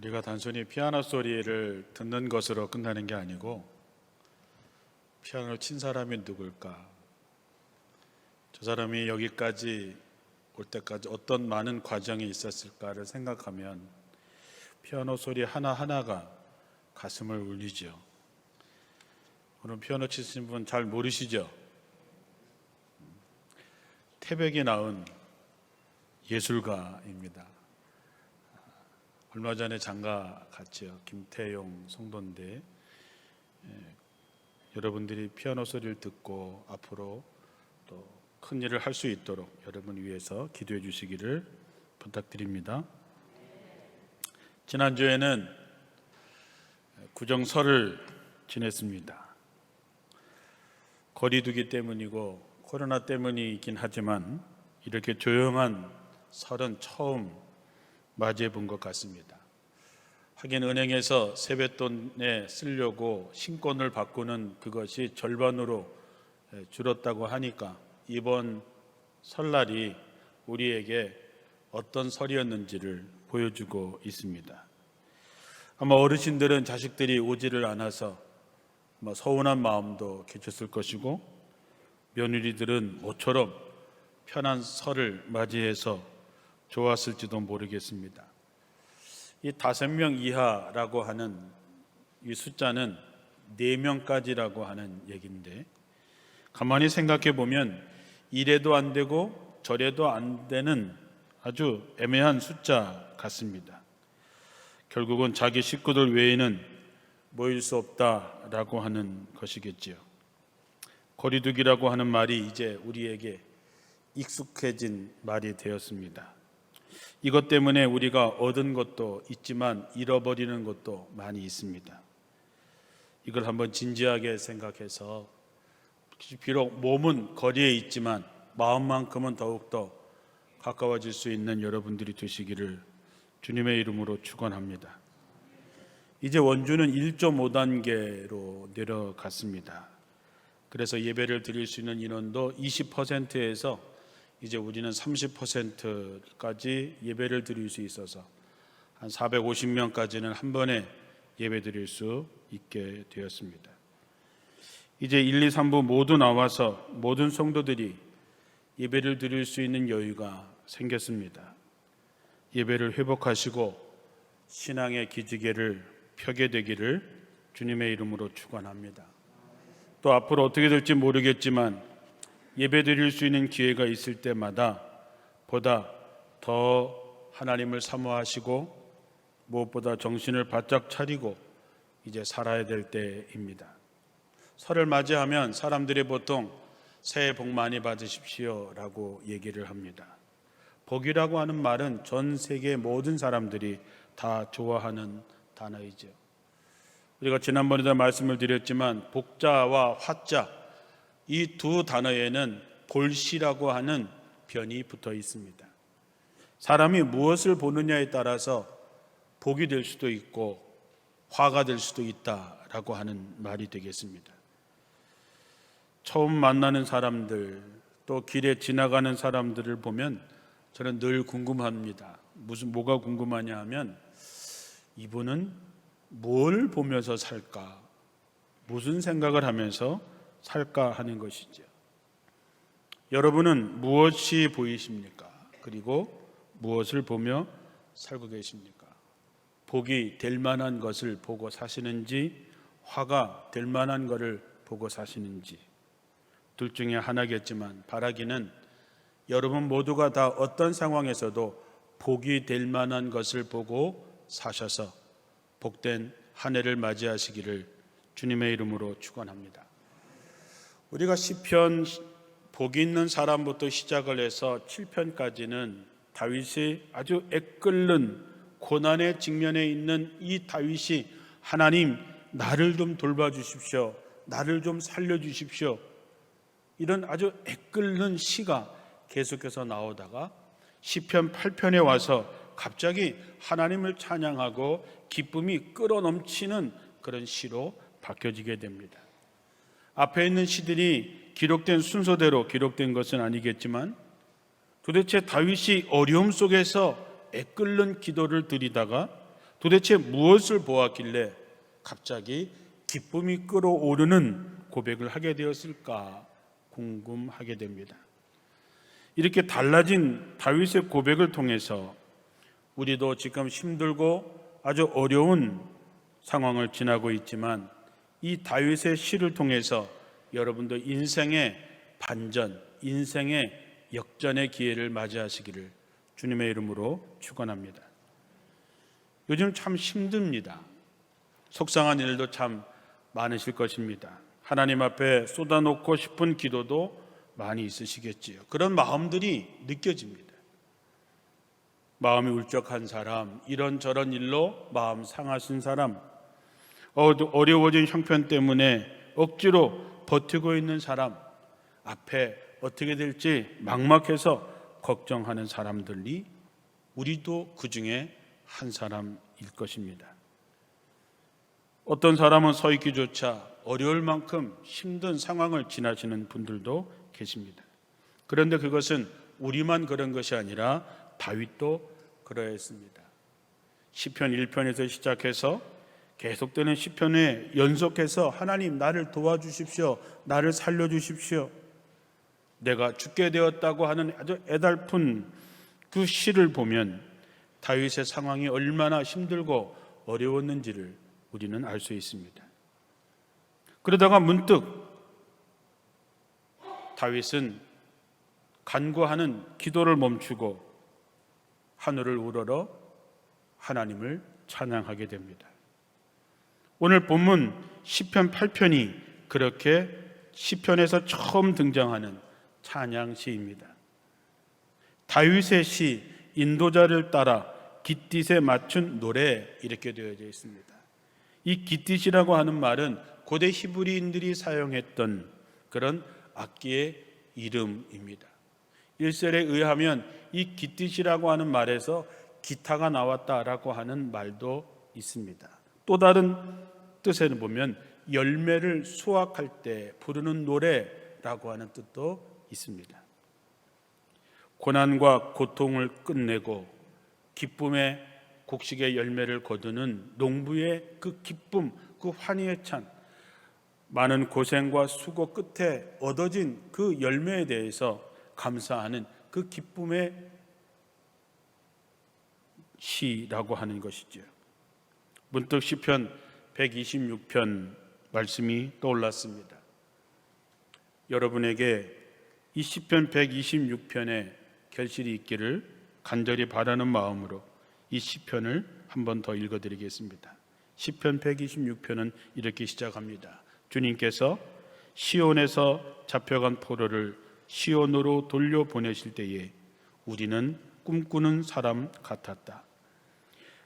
우리가 단순히 피아노 소리를 듣는 것으로 끝나는 게 아니고 피아노를 친 사람이 누굴까? 저 사람이 여기까지 올 때까지 어떤 많은 과정이 있었을까를 생각하면 피아노 소리 하나하나가 가슴을 울리죠. 오늘 피아노 치신 분 잘 모르시죠? 태백이 낳은 예술가입니다. 얼마 전에 장가 갔죠. 김태용 성도인데 여러분들이 피아노 소리를 듣고 앞으로 또 큰 일을 할 수 있도록 여러분 위해서 기도해 주시기를 부탁드립니다. 지난주에는 구정설을 지냈습니다. 거리두기 때문이고 코로나 때문이긴 하지만 이렇게 조용한 설은 처음 맞이해 본 것 같습니다. 하긴 은행에서 세뱃돈에 쓰려고 신권을 바꾸는 그것이 절반으로 줄었다고 하니까 이번 설날이 우리에게 어떤 설이었는지를 보여주고 있습니다. 아마 어르신들은 자식들이 오지를 않아서 서운한 마음도 계셨을 것이고 며느리들은 모처럼 편한 설을 맞이해서 좋았을지도 모르겠습니다. 이 5명 이하라고 하는 이 숫자는 4명까지라고 하는 얘기인데 가만히 생각해 보면 이래도 안 되고 저래도 안 되는 아주 애매한 숫자 같습니다. 결국은 자기 식구들 외에는 모일 수 없다라고 하는 것이겠지요. 거리두기라고 하는 말이 이제 우리에게 익숙해진 말이 되었습니다. 이것 때문에 우리가 얻은 것도 있지만 잃어버리는 것도 많이 있습니다. 이걸 한번 진지하게 생각해서 비록 몸은 거리에 있지만 마음만큼은 더욱더 가까워질 수 있는 여러분들이 되시기를 주님의 이름으로 축원합니다. 이제 원주는 1.5단계로 내려갔습니다. 그래서 예배를 드릴 수 있는 인원도 20%에서 이제 우리는 30%까지 예배를 드릴 수 있어서 한 450명까지는 한 번에 예배 드릴 수 있게 되었습니다. 이제 1, 2, 3부 모두 나와서 모든 성도들이 예배를 드릴 수 있는 여유가 생겼습니다. 예배를 회복하시고 신앙의 기지개를 펴게 되기를 주님의 이름으로 축원합니다. 또 앞으로 어떻게 될지 모르겠지만 예배 드릴 수 있는 기회가 있을 때마다 보다 더 하나님을 사모하시고 무엇보다 정신을 바짝 차리고 이제 살아야 될 때입니다. 설을 맞이하면 사람들이 보통 새해 복 많이 받으십시오 라고 얘기를 합니다. 복이라고 하는 말은 전 세계 모든 사람들이 다 좋아하는 단어이죠. 우리가 지난번에도 말씀을 드렸지만 복자와 화자 이 두 단어에는 볼시라고 하는 변이 붙어 있습니다. 사람이 무엇을 보느냐에 따라서 복이 될 수도 있고 화가 될 수도 있다라고 하는 말이 되겠습니다. 처음 만나는 사람들 또 길에 지나가는 사람들을 보면 저는 늘 궁금합니다. 뭐가 궁금하냐 하면 이분은 뭘 보면서 살까? 무슨 생각을 하면서 살까 하는 것이죠. 여러분은 무엇이 보이십니까? 그리고 무엇을 보며 살고 계십니까? 복이 될 만한 것을 보고 사시는지 화가 될 만한 것을 보고 사시는지 둘 중에 하나겠지만 바라기는 여러분 모두가 다 어떤 상황에서도 복이 될 만한 것을 보고 사셔서 복된 한 해를 맞이하시기를 주님의 이름으로 축원합니다. 우리가 시편 복 있는 사람부터 시작을 해서 7편까지는 다윗이 아주 애끓는 고난의 직면에 있는 이 다윗이 하나님 나를 좀 돌봐주십시오. 나를 좀 살려주십시오. 이런 아주 애끓는 시가 계속해서 나오다가 시편 8편에 와서 갑자기 하나님을 찬양하고 기쁨이 끌어넘치는 그런 시로 바뀌어지게 됩니다. 앞에 있는 시들이 기록된 순서대로 기록된 것은 아니겠지만 도대체 다윗이 어려움 속에서 애끓는 기도를 드리다가 도대체 무엇을 보았길래 갑자기 기쁨이 끓어오르는 고백을 하게 되었을까 궁금하게 됩니다. 이렇게 달라진 다윗의 고백을 통해서 우리도 지금 힘들고 아주 어려운 상황을 지나고 있지만 이 다윗의 시를 통해서 여러분도 인생의 반전, 인생의 역전의 기회를 맞이하시기를 주님의 이름으로 축원합니다. 요즘 참 힘듭니다. 속상한 일도 참 많으실 것입니다. 하나님 앞에 쏟아놓고 싶은 기도도 많이 있으시겠지요. 그런 마음들이 느껴집니다. 마음이 울적한 사람, 이런저런 일로 마음 상하신 사람, 어려워진 형편 때문에 억지로 버티고 있는 사람, 앞에 어떻게 될지 막막해서 걱정하는 사람들이 우리도 그 중에 한 사람일 것입니다. 어떤 사람은 서 있기조차 어려울 만큼 힘든 상황을 지나시는 분들도 계십니다. 그런데 그것은 우리만 그런 것이 아니라 다윗도 그러했습니다. 시편 1편에서 시작해서 계속되는 시편에 연속해서 하나님 나를 도와주십시오, 나를 살려주십시오, 내가 죽게 되었다고 하는 아주 애달픈 그 시를 보면 다윗의 상황이 얼마나 힘들고 어려웠는지를 우리는 알 수 있습니다. 그러다가 문득 다윗은 간구하는 기도를 멈추고 하늘을 우러러 하나님을 찬양하게 됩니다. 오늘 본문 시편 8편이 그렇게 시편에서 처음 등장하는 찬양시입니다. 다윗의 시 인도자를 따라 깃딧에 맞춘 노래 이렇게 되어져 있습니다. 이 깃딧이라고 하는 말은 고대 히브리인들이 사용했던 그런 악기의 이름입니다. 1설에 의하면 이 깃딧이라고 하는 말에서 기타가 나왔다라고 하는 말도 있습니다. 또 다른 뜻에는 보면 열매를 수확할 때 부르는 노래라고 하는 뜻도 있습니다. 고난과 고통을 끝내고 기쁨의 곡식의 열매를 거두는 농부의 그 기쁨, 그 환희에 찬 많은 고생과 수고 끝에 얻어진 그 열매에 대해서 감사하는 그 기쁨의 시라고 하는 것이죠. 문득 시편 126편 말씀이 떠올랐습니다. 여러분에게 이 시편 126편에 결실이 있기를 간절히 바라는 마음으로 이 시편을 한 번 더 읽어드리겠습니다. 시편 126편은 이렇게 시작합니다. 주님께서 시온에서 잡혀간 포로를 시온으로 돌려보내실 때에 우리는 꿈꾸는 사람 같았다.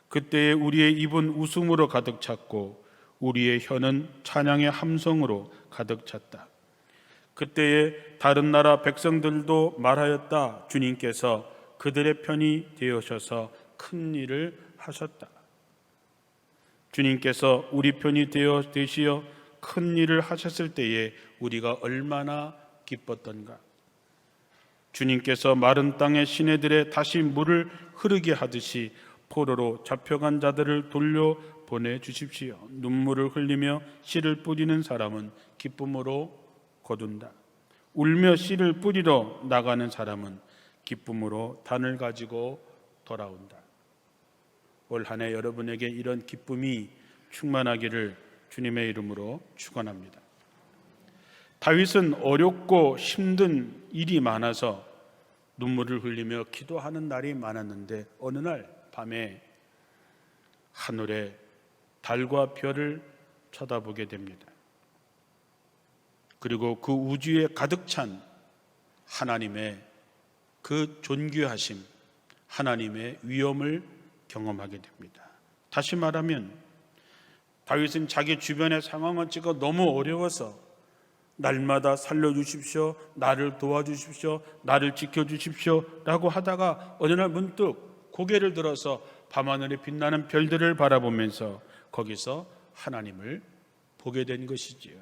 그때에 우리의 입은 웃음으로 가득 찼고 우리의 혀는 찬양의 함성으로 가득 찼다. 그때에 다른 나라 백성들도 말하였다. 주님께서 그들의 편이 되어셔서 큰 일을 하셨다. 주님께서 우리 편이 되시어 큰 일을 하셨을 때에 우리가 얼마나 기뻤던가. 주님께서 마른 땅의 시내들에 다시 물을 흐르게 하듯이 포로로 잡혀간 자들을 돌려 보내주십시오. 눈물을 흘리며 씨를 뿌리는 사람은 기쁨으로 거둔다. 울며 씨를 뿌리러 나가는 사람은 기쁨으로 단을 가지고 돌아온다. 올 한 해 여러분에게 이런 기쁨이 충만하기를 주님의 이름으로 축원합니다. 다윗은 어렵고 힘든 일이 많아서 눈물을 흘리며 기도하는 날이 많았는데 어느 날 밤에 하늘에 달과 별을 쳐다보게 됩니다. 그리고 그 우주에 가득 찬 하나님의 그 존귀하심, 하나님의 위엄을 경험하게 됩니다. 다시 말하면 다윗은 자기 주변의 상황을 찍어 너무 어려워서 날마다 살려주십시오, 나를 도와주십시오, 나를 지켜주십시오 라고 하다가 어느 날 문득 고개를 들어서 밤하늘에 빛나는 별들을 바라보면서 거기서 하나님을 보게 된 것이지요.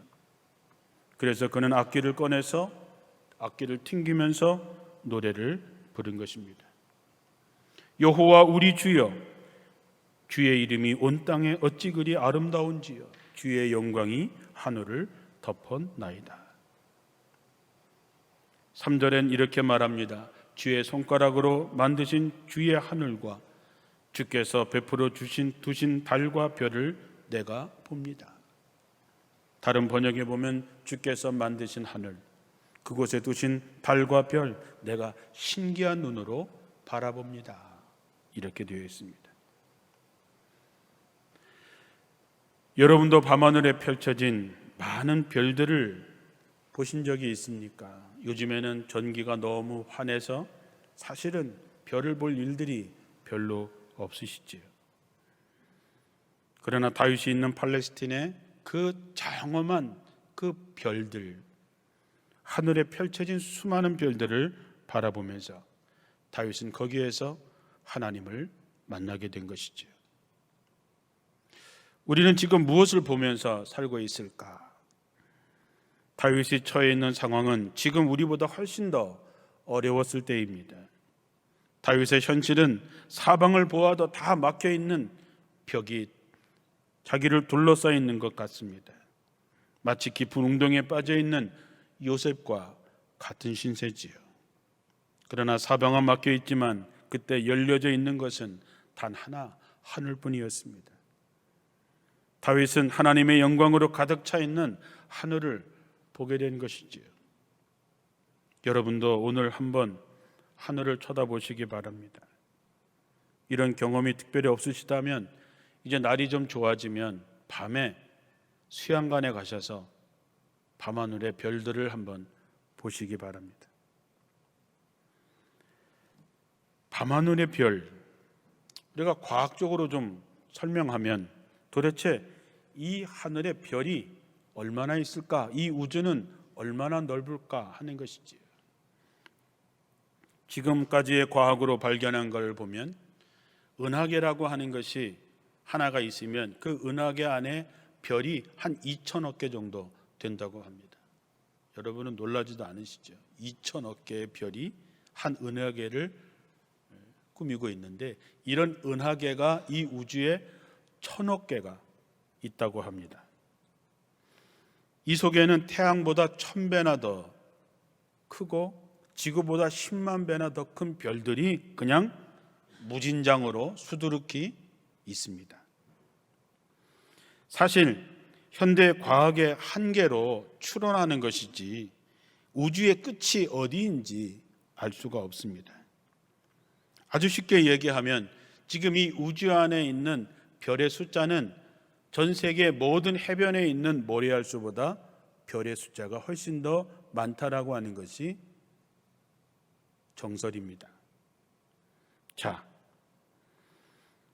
그래서 그는 악기를 꺼내서 악기를 튕기면서 노래를 부른 것입니다. 여호와 우리 주여, 주의 이름이 온 땅에 어찌 그리 아름다운지요. 주의 영광이 하늘을 덮었나이다. 3절엔 이렇게 말합니다. 주의 손가락으로 만드신 주의 하늘과 주께서 베풀어 두신 달과 별을 내가 봅니다. 다른 번역에 보면 주께서 만드신 하늘, 그곳에 두신 달과 별, 내가 신기한 눈으로 바라봅니다. 이렇게 되어 있습니다. 여러분도 밤하늘에 펼쳐진 많은 별들을 보신 적이 있습니까? 요즘에는 전기가 너무 환해서 사실은 별을 볼 일들이 별로 없으시지요. 그러나 다윗이 있는 팔레스틴의 그 장엄한 그 별들, 하늘에 펼쳐진 수많은 별들을 바라보면서 다윗은 거기에서 하나님을 만나게 된 것이지요. 우리는 지금 무엇을 보면서 살고 있을까? 다윗이 처해 있는 상황은 지금 우리보다 훨씬 더 어려웠을 때입니다. 다윗의 현실은 사방을 보아도 다 막혀 있는 벽이 자기를 둘러싸여 있는 것 같습니다. 마치 깊은 웅덩이에 빠져 있는 요셉과 같은 신세지요. 그러나 사방은 막혀 있지만 그때 열려져 있는 것은 단 하나, 하늘뿐이었습니다. 다윗은 하나님의 영광으로 가득 차 있는 하늘을 보게 된 것이지요. 여러분도 오늘 한번 하늘을 쳐다보시기 바랍니다. 이런 경험이 특별히 없으시다면 이제 날이 좀 좋아지면 밤에 수양관에 가셔서 밤하늘의 별들을 한번 보시기 바랍니다. 밤하늘의 별, 우리가 과학적으로 좀 설명하면 도대체 이 하늘의 별이 얼마나 있을까? 이 우주는 얼마나 넓을까 하는 것이지요. 지금까지의 과학으로 발견한 걸 보면 은하계라고 하는 것이 하나가 있으면 그 은하계 안에 별이 한 2천억 개 정도 된다고 합니다. 여러분은 놀라지도 않으시죠? 2천억 개의 별이 한 은하계를 꾸미고 있는데 이런 은하계가 이 우주에 1,000억 개가 있다고 합니다. 이 속에는 태양보다 1000배나 더 크고 지구보다 10만 배나 더 큰 별들이 그냥 무진장으로 수두룩히 있습니다. 사실 현대 과학의 한계로 추론하는 것이지 우주의 끝이 어디인지 알 수가 없습니다. 아주 쉽게 얘기하면 지금 이 우주 안에 있는 별의 숫자는 전 세계 모든 해변에 있는 모래알 수보다 별의 숫자가 훨씬 더 많다라고 하는 것이 정설입니다. 자,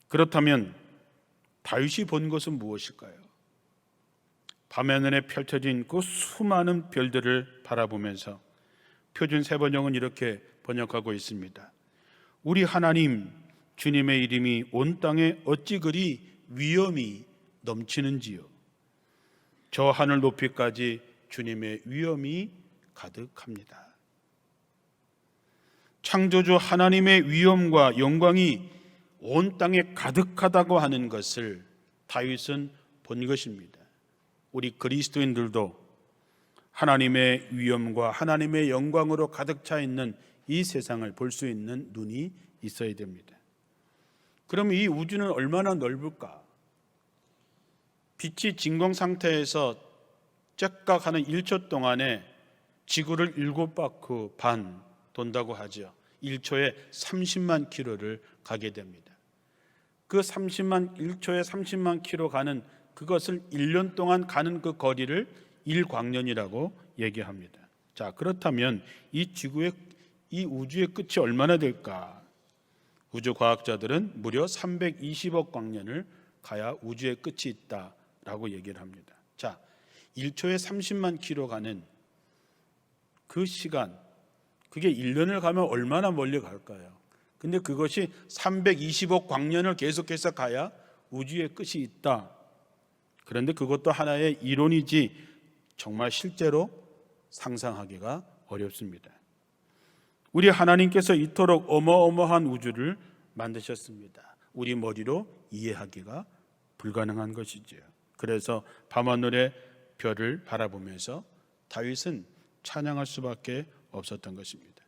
그렇다면 다윗이 본 것은 무엇일까요? 밤하늘에 펼쳐진 그 수많은 별들을 바라보면서 표준 세번역은 이렇게 번역하고 있습니다. 우리 하나님 주님의 이름이 온 땅에 어찌 그리 위엄이 넘치는지요. 저 하늘 높이까지 주님의 위엄이 가득합니다. 창조주 하나님의 위엄과 영광이 온 땅에 가득하다고 하는 것을 다윗은 본 것입니다. 우리 그리스도인들도 하나님의 위엄과 하나님의 영광으로 가득 차 있는 이 세상을 볼 수 있는 눈이 있어야 됩니다. 그럼 이 우주는 얼마나 넓을까? 빛이 진공 상태에서 째깍하는 1초 동안에 지구를 7바퀴 반 돈다고 하죠. 1초에 30만 킬로를 가게 됩니다. 그 1초에 30만 킬로 가는 그것을 1년 동안 가는 그 거리를 1광년이라고 얘기합니다. 자, 그렇다면 이 우주의 끝이 얼마나 될까? 우주 과학자들은 무려 320억 광년을 가야 우주의 끝이 있다라고 얘기를 합니다. 자, 1초에 30만 킬로 가는 그 시간, 그게 1년을 가면 얼마나 멀리 갈까요? 근데 그것이 320억 광년을 계속해서 가야 우주의 끝이 있다. 그런데 그것도 하나의 이론이지 정말 실제로 상상하기가 어렵습니다. 우리 하나님께서 이토록 어마어마한 우주를 만드셨습니다. 우리 머리로 이해하기가 불가능한 것이지요. 그래서 밤하늘의 별을 바라보면서 다윗은 찬양할 수밖에 없었던 것입니다.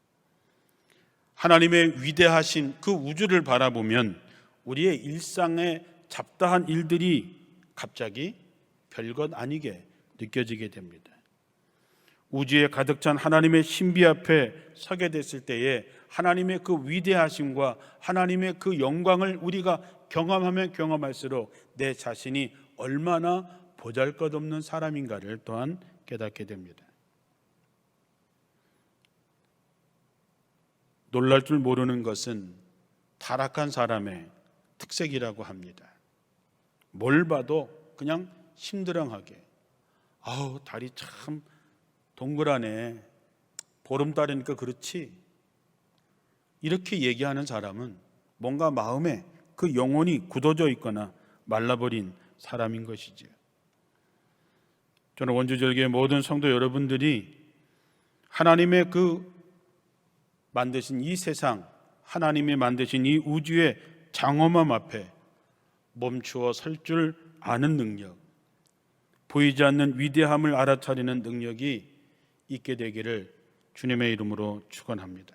하나님의 위대하신 그 우주를 바라보면 우리의 일상의 잡다한 일들이 갑자기 별것 아니게 느껴지게 됩니다. 우주에 가득 찬 하나님의 신비 앞에 서게 됐을 때에 하나님의 그 위대하심과 하나님의 그 영광을 우리가 경험하면 경험할수록 내 자신이 얼마나 보잘것없는 사람인가를 또한 깨닫게 됩니다. 놀랄 줄 모르는 것은 타락한 사람의 특색이라고 합니다. 뭘 봐도 그냥 심드렁하게, 아우 달이 참 동그라네, 보름달이니까 그렇지, 이렇게 얘기하는 사람은 뭔가 마음에 그 영혼이 굳어져 있거나 말라버린 사람인 것이지요. 저는 원주절기의 모든 성도 여러분들이 하나님의 그 만드신 이 세상, 하나님이 만드신 이 우주의 장엄함 앞에 멈추어 설 줄 아는 능력, 보이지 않는 위대함을 알아차리는 능력이 있게 되기를 주님의 이름으로 축원합니다.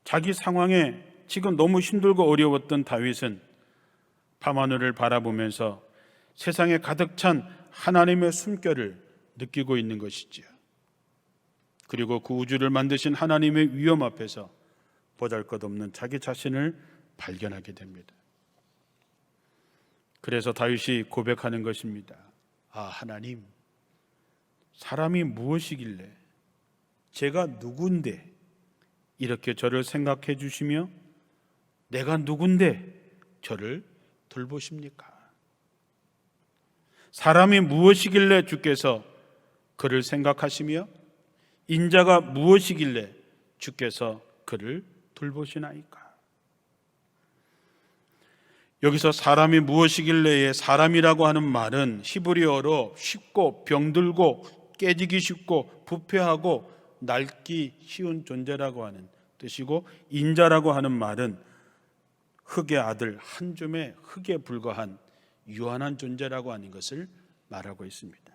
자기 상황에 지금 너무 힘들고 어려웠던 다윗은 밤하늘을 바라보면서 세상에 가득 찬 하나님의 숨결을 느끼고 있는 것이지요. 그리고 그 우주를 만드신 하나님의 위엄 앞에서 보잘것없는 자기 자신을 발견하게 됩니다. 그래서 다윗이 고백하는 것입니다. 아, 하나님, 사람이 무엇이길래, 제가 누군데 이렇게 저를 생각해 주시며 내가 누군데 저를 돌보십니까? 사람이 무엇이길래 주께서 그를 생각하시며 인자가 무엇이길래 주께서 그를 돌보시나이까? 여기서 사람이 무엇이길래의 사람이라고 하는 말은 히브리어로 쉽고 병들고 깨지기 쉽고 부패하고 낡기 쉬운 존재라고 하는 뜻이고, 인자라고 하는 말은 흙의 아들 한 줌의 흙에 불과한 유한한 존재라고 하는 것을 말하고 있습니다.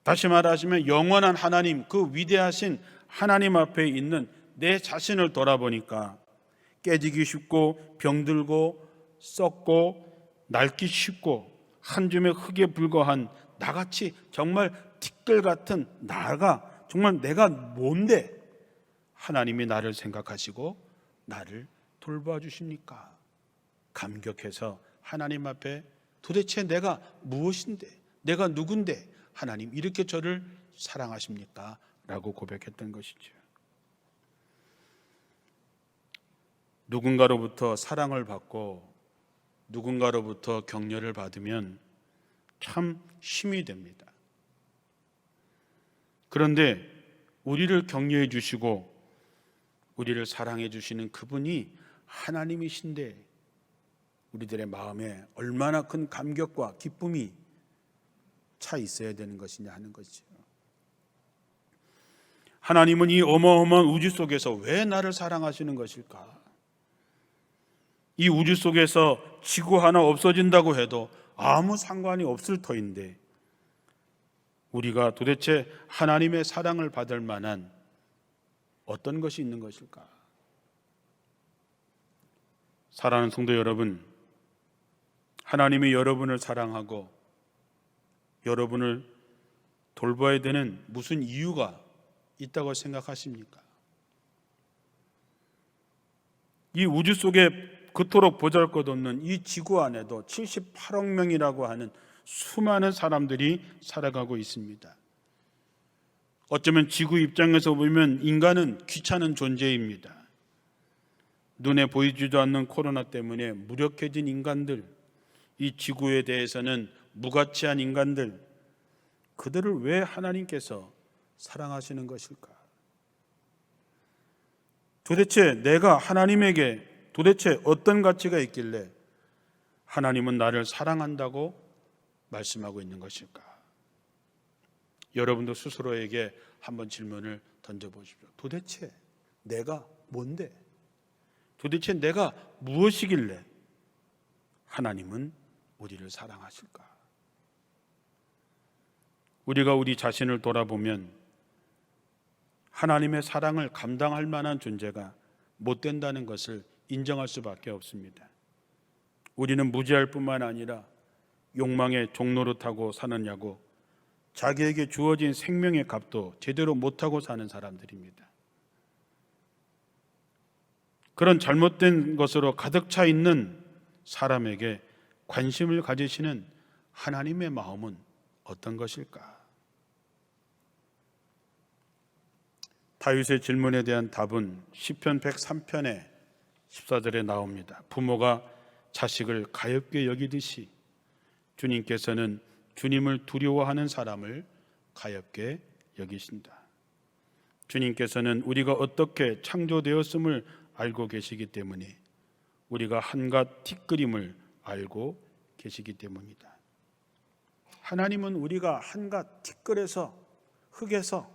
다시 말하시면 영원한 하나님, 그 위대하신 하나님 앞에 있는 내 자신을 돌아보니까 깨지기 쉽고 병들고 썩고 낡기 쉽고 한 줌의 흙에 불과한 나같이 정말 티끌 같은 나가, 정말 내가 뭔데 하나님이 나를 생각하시고 나를 돌봐 주십니까? 감격해서 하나님 앞에 도대체 내가 무엇인데, 내가 누군데 하나님 이렇게 저를 사랑하십니까? 라고 고백했던 것이죠. 누군가로부터 사랑을 받고 누군가로부터 격려를 받으면 참 힘이 됩니다. 그런데 우리를 격려해 주시고 우리를 사랑해 주시는 그분이 하나님이신데 우리들의 마음에 얼마나 큰 감격과 기쁨이 차 있어야 되는 것이냐 하는 것이죠. 하나님은 이 어마어마한 우주 속에서 왜 나를 사랑하시는 것일까? 이 우주 속에서 지구 하나 없어진다고 해도 아무 상관이 없을 터인데 우리가 도대체 하나님의 사랑을 받을 만한 어떤 것이 있는 것일까? 사랑하는 성도 여러분, 하나님이 여러분을 사랑하고 여러분을 돌봐야 되는 무슨 이유가 있다고 생각하십니까? 이 우주 속에 그토록 보잘것없는 이 지구 안에도 78억 명이라고 하는 수많은 사람들이 살아가고 있습니다. 어쩌면 지구 입장에서 보면 인간은 귀찮은 존재입니다. 눈에 보이지도 않는 코로나 때문에 무력해진 인간들, 이 지구에 대해서는 무가치한 인간들, 그들을 왜 하나님께서 사랑하시는 것일까? 도대체 내가 하나님에게 도대체 어떤 가치가 있길래 하나님은 나를 사랑한다고 말씀하고 있는 것일까? 여러분도 스스로에게 한번 질문을 던져보십시오. 도대체 내가 뭔데? 도대체 내가 무엇이길래 하나님은 우리를 사랑하실까? 우리가 우리 자신을 돌아보면 하나님의 사랑을 감당할 만한 존재가 못 된다는 것을 인정할 수밖에 없습니다. 우리는 무지할 뿐만 아니라 욕망의 종로를 타고 사느냐고 자기에게 주어진 생명의 값도 제대로 못하고 사는 사람들입니다. 그런 잘못된 것으로 가득 차 있는 사람에게 관심을 가지시는 하나님의 마음은 어떤 것일까? 다윗의 질문에 대한 답은 시편 103편의 14절에 나옵니다. 부모가 자식을 가엾게 여기듯이 주님께서는 주님을 두려워하는 사람을 가엾게 여기신다. 주님께서는 우리가 어떻게 창조되었음을 알고 계시기 때문에 우리가 한갓 티끌임을 알고 계시기 때문이다. 하나님은 우리가 한갓 티끌에서 흙에서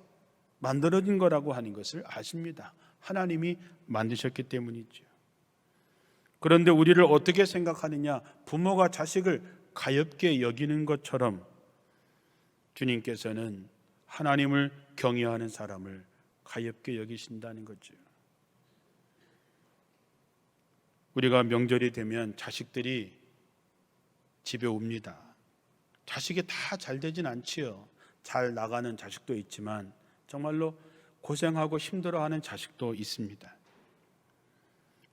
만들어진 거라고 하는 것을 아십니다. 하나님이 만드셨기 때문이죠. 그런데 우리를 어떻게 생각하느냐? 부모가 자식을 가엾게 여기는 것처럼 주님께서는 하나님을 경외하는 사람을 가엾게 여기신다는 거죠. 우리가 명절이 되면 자식들이 집에 옵니다. 자식이 다 잘 되진 않지요. 잘 나가는 자식도 있지만 정말로 고생하고 힘들어하는 자식도 있습니다.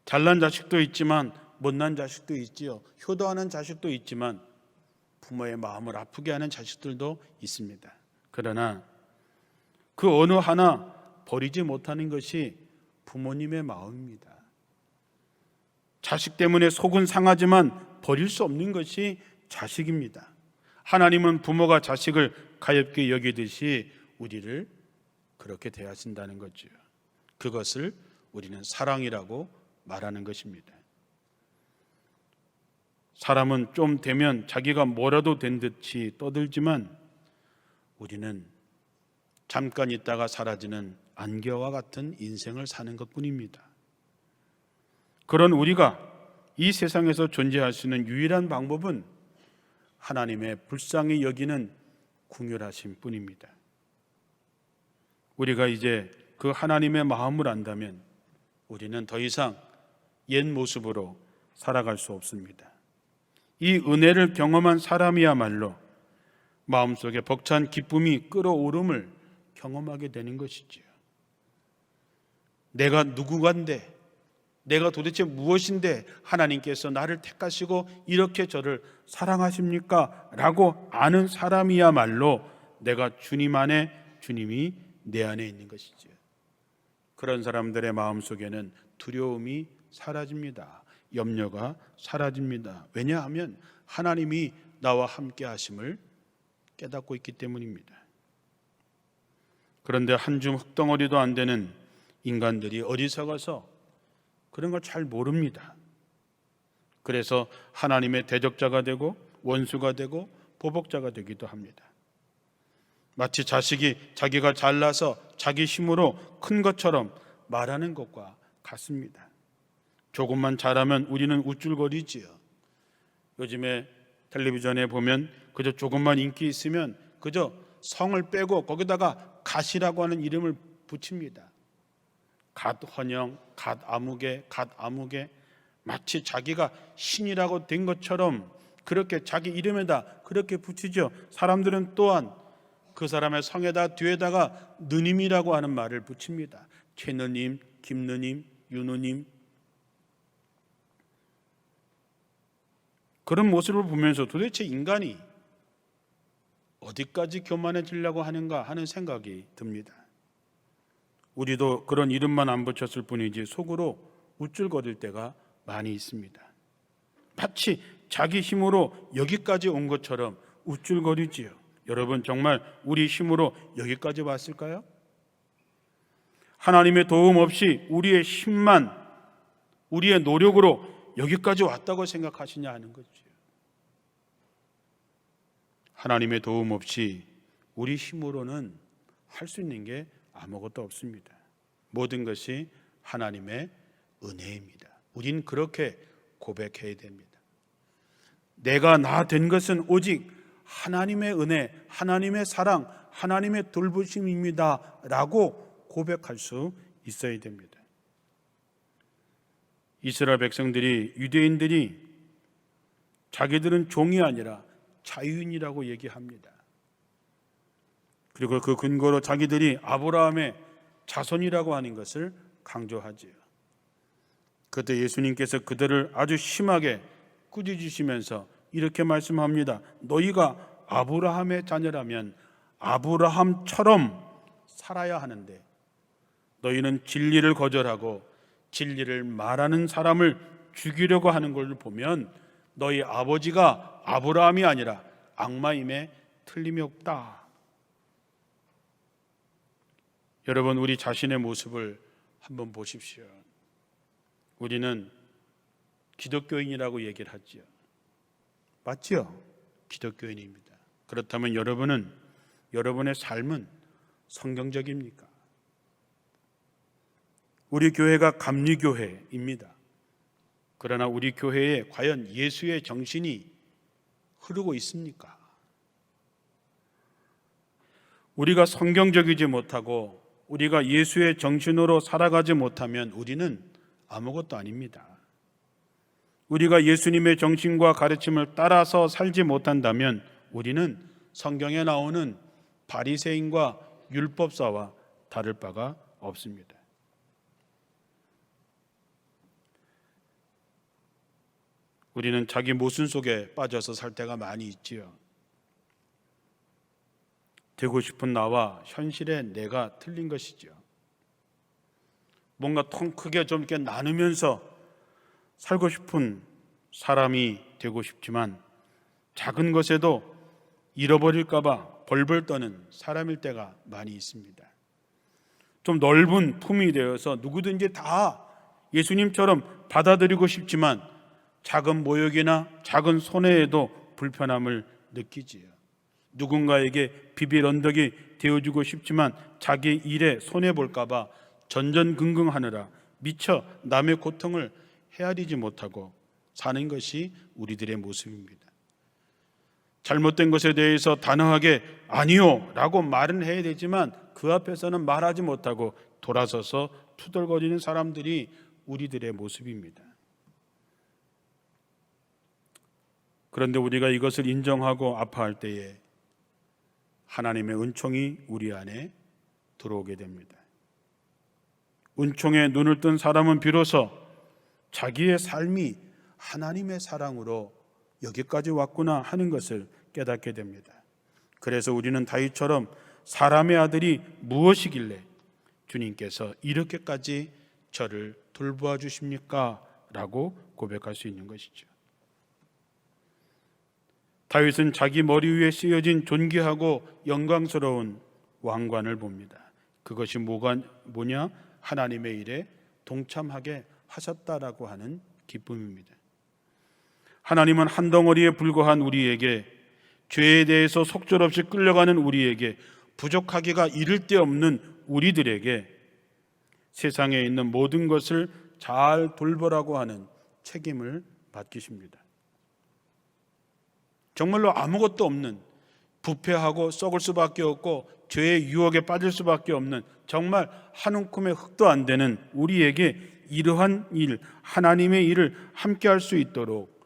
잘난 자식도 있지만 못난 자식도 있지요. 효도하는 자식도 있지만 부모의 마음을 아프게 하는 자식들도 있습니다. 그러나 그 어느 하나 버리지 못하는 것이 부모님의 마음입니다. 자식 때문에 속은 상하지만 버릴 수 없는 것이 자식입니다. 하나님은 부모가 자식을 가엾게 여기듯이 우리를 그렇게 대하신다는 거죠. 그것을 우리는 사랑이라고 말하는 것입니다. 사람은 좀 되면 자기가 뭐라도 된 듯이 떠들지만 우리는 잠깐 있다가 사라지는 안개와 같은 인생을 사는 것뿐입니다. 그런 우리가 이 세상에서 존재할 수 있는 유일한 방법은 하나님의 불쌍히 여기는 긍휼하심 뿐입니다. 우리가 이제 그 하나님의 마음을 안다면 우리는 더 이상 옛 모습으로 살아갈 수 없습니다. 이 은혜를 경험한 사람이야말로 마음속에 벅찬 기쁨이 끓어오름을 경험하게 되는 것이지요. 내가 누구간데, 내가 도대체 무엇인데 하나님께서 나를 택하시고 이렇게 저를 사랑하십니까? 라고 아는 사람이야말로 내가 주님 안에, 주님이 내 안에 있는 것이지요. 그런 사람들의 마음속에는 두려움이 사라집니다. 염려가 사라집니다. 왜냐하면 하나님이 나와 함께 하심을 깨닫고 있기 때문입니다. 그런데 한 줌 흙덩어리도 안 되는 인간들이 어리석어서 그런 걸 잘 모릅니다. 그래서 하나님의 대적자가 되고 원수가 되고 보복자가 되기도 합니다. 마치 자식이 자기가 잘나서 자기 힘으로 큰 것처럼 말하는 것과 같습니다. 조금만 잘하면 우리는 우쭐거리지요. 요즘에 텔레비전에 보면 그저 조금만 인기 있으면 그저 성을 빼고 거기다가 갓이라고 하는 이름을 붙입니다. 갓 헌영, 갓 아무개, 갓 아무개, 마치 자기가 신이라고 된 것처럼 그렇게 자기 이름에다 그렇게 붙이죠. 사람들은 또한 그 사람의 성에다 뒤에다가 누님이라고 하는 말을 붙입니다. 최누님, 김누님, 윤누님. 그런 모습을 보면서 도대체 인간이 어디까지 교만해지려고 하는가 하는 생각이 듭니다. 우리도 그런 이름만 안 붙였을 뿐이지 속으로 우쭐거릴 때가 많이 있습니다. 마치 자기 힘으로 여기까지 온 것처럼 우쭐거리지요. 여러분, 정말 우리 힘으로 여기까지 왔을까요? 하나님의 도움 없이 우리의 힘만, 우리의 노력으로 여기까지 왔다고 생각하시냐 하는 거죠. 하나님의 도움 없이 우리 힘으로는 할 수 있는 게 아무것도 없습니다. 모든 것이 하나님의 은혜입니다. 우린 그렇게 고백해야 됩니다. 내가 나 된 것은 오직 하나님의 은혜, 하나님의 사랑, 하나님의 돌보심입니다 라고 고백할 수 있어야 됩니다. 이스라엘 백성들이, 유대인들이 자기들은 종이 아니라 자유인이라고 얘기합니다. 그리고 그 근거로 자기들이 아브라함의 자손이라고 하는 것을 강조하지요. 그때 예수님께서 그들을 아주 심하게 꾸짖으시면서 이렇게 말씀합니다. 너희가 아브라함의 자녀라면 아브라함처럼 살아야 하는데 너희는 진리를 거절하고 진리를 말하는 사람을 죽이려고 하는 걸 보면 너희 아버지가 아브라함이 아니라 악마임에 틀림이 없다. 여러분, 우리 자신의 모습을 한번 보십시오. 우리는 기독교인이라고 얘기를 하지요. 맞죠? 기독교인입니다. 그렇다면 여러분의 삶은 성경적입니까? 우리 교회가 감리교회입니다. 그러나 우리 교회에 과연 예수의 정신이 흐르고 있습니까? 우리가 성경적이지 못하고 우리가 예수의 정신으로 살아가지 못하면 우리는 아무것도 아닙니다. 우리가 예수님의 정신과 가르침을 따라서 살지 못한다면 우리는 성경에 나오는 바리새인과 율법사와 다를 바가 없습니다. 우리는 자기 모순 속에 빠져서 살 때가 많이 있지요. 되고 싶은 나와 현실의 내가 틀린 것이죠. 뭔가 통 크게 좀 이렇게 나누면서 살고 싶은 사람이 되고 싶지만 작은 것에도 잃어버릴까 봐 벌벌 떠는 사람일 때가 많이 있습니다. 좀 넓은 품이 되어서 누구든지 다 예수님처럼 받아들이고 싶지만 작은 모욕이나 작은 손해에도 불편함을 느끼지요. 누군가에게 비빌 언덕이 되어주고 싶지만 자기 일에 손해볼까 봐 전전긍긍하느라 미처 남의 고통을 헤아리지 못하고 사는 것이 우리들의 모습입니다. 잘못된 것에 대해서 단호하게 아니요 라고 말은 해야 되지만 그 앞에서는 말하지 못하고 돌아서서 투덜거리는 사람들이 우리들의 모습입니다. 그런데 우리가 이것을 인정하고 아파할 때에 하나님의 은총이 우리 안에 들어오게 됩니다. 은총에 눈을 뜬 사람은 비로소 자기의 삶이 하나님의 사랑으로 여기까지 왔구나 하는 것을 깨닫게 됩니다. 그래서 우리는 다윗처럼 사람의 아들이 무엇이길래 주님께서 이렇게까지 저를 돌보아 주십니까? 라고 고백할 수 있는 것이죠. 다윗은 자기 머리 위에 씌어진 존귀하고 영광스러운 왕관을 봅니다. 그것이 뭐냐? 하나님의 일에 동참하게 하셨다라고 하는 기쁨입니다. 하나님은 한 덩어리에 불과한 우리에게, 죄에 대해서 속절없이 끌려가는 우리에게, 부족하기가 이를 데 없는 우리들에게 세상에 있는 모든 것을 잘 돌보라고 하는 책임을 맡기십니다. 정말로 아무것도 없는, 부패하고 썩을 수밖에 없고 죄의 유혹에 빠질 수밖에 없는, 정말 한 움큼의 흙도 안 되는 우리에게 이러한 일, 하나님의 일을 함께 할 수 있도록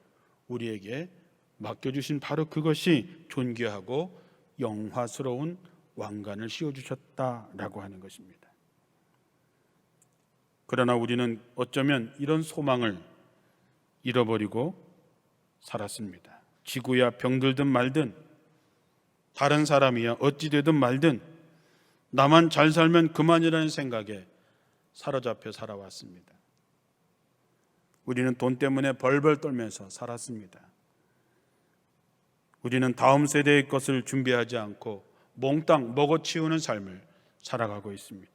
우리에게 맡겨주신 바로 그것이 존귀하고 영화스러운 왕관을 씌워주셨다라고 하는 것입니다. 그러나 우리는 어쩌면 이런 소망을 잃어버리고 살았습니다. 지구야 병들든 말든, 다른 사람이야 어찌 되든 말든 나만 잘 살면 그만이라는 생각에 사로잡혀 살아왔습니다. 우리는 돈 때문에 벌벌 떨면서 살았습니다. 우리는 다음 세대의 것을 준비하지 않고 몽땅 먹어치우는 삶을 살아가고 있습니다.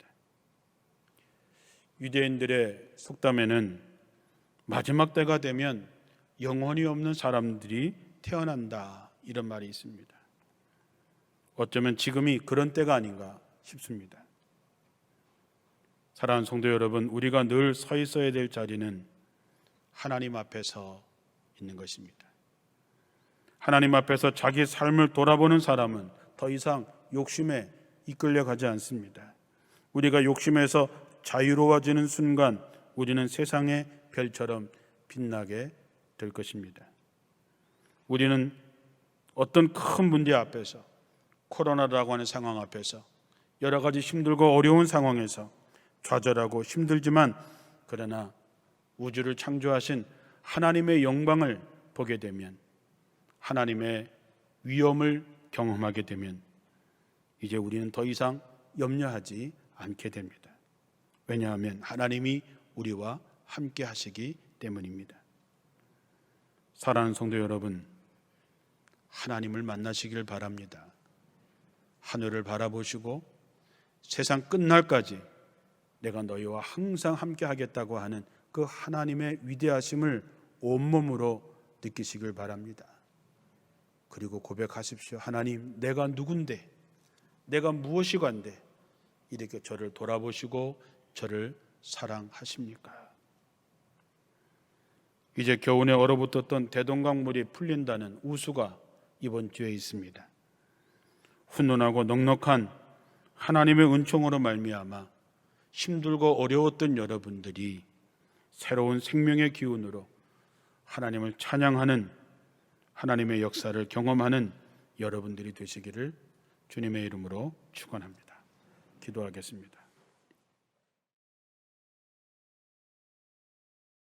유대인들의 속담에는 마지막 때가 되면 영혼이 없는 사람들이 태어난다, 이런 말이 있습니다. 어쩌면 지금이 그런 때가 아닌가 싶습니다. 사랑하는 성도 여러분, 우리가 늘 서 있어야 될 자리는 하나님 앞에서 있는 것입니다. 하나님 앞에서 자기 삶을 돌아보는 사람은 더 이상 욕심에 이끌려가지 않습니다. 우리가 욕심에서 자유로워지는 순간 우리는 세상의 별처럼 빛나게 될 것입니다. 우리는 어떤 큰 문제 앞에서, 코로나라고 하는 상황 앞에서, 여러 가지 힘들고 어려운 상황에서 좌절하고 힘들지만, 그러나 우주를 창조하신 하나님의 영광을 보게 되면, 하나님의 위엄을 경험하게 되면 이제 우리는 더 이상 염려하지 않게 됩니다. 왜냐하면 하나님이 우리와 함께 하시기 때문입니다. 사랑하는 성도 여러분, 하나님을 만나시길 바랍니다. 하늘을 바라보시고 세상 끝날까지 내가 너희와 항상 함께 하겠다고 하는 그 하나님의 위대하심을 온몸으로 느끼시길 바랍니다. 그리고 고백하십시오. 하나님, 내가 누군데, 내가 무엇이간데 이렇게 저를 돌아보시고 저를 사랑하십니까? 이제 겨우내 얼어붙었던 대동강물이 풀린다는 우수가 이번 주에 있습니다. 훈훈하고 넉넉한 하나님의 은총으로 말미암아 힘들고 어려웠던 여러분들이 새로운 생명의 기운으로 하나님을 찬양하는 하나님의 역사를 경험하는 여러분들이 되시기를 주님의 이름으로 축원합니다. 기도하겠습니다.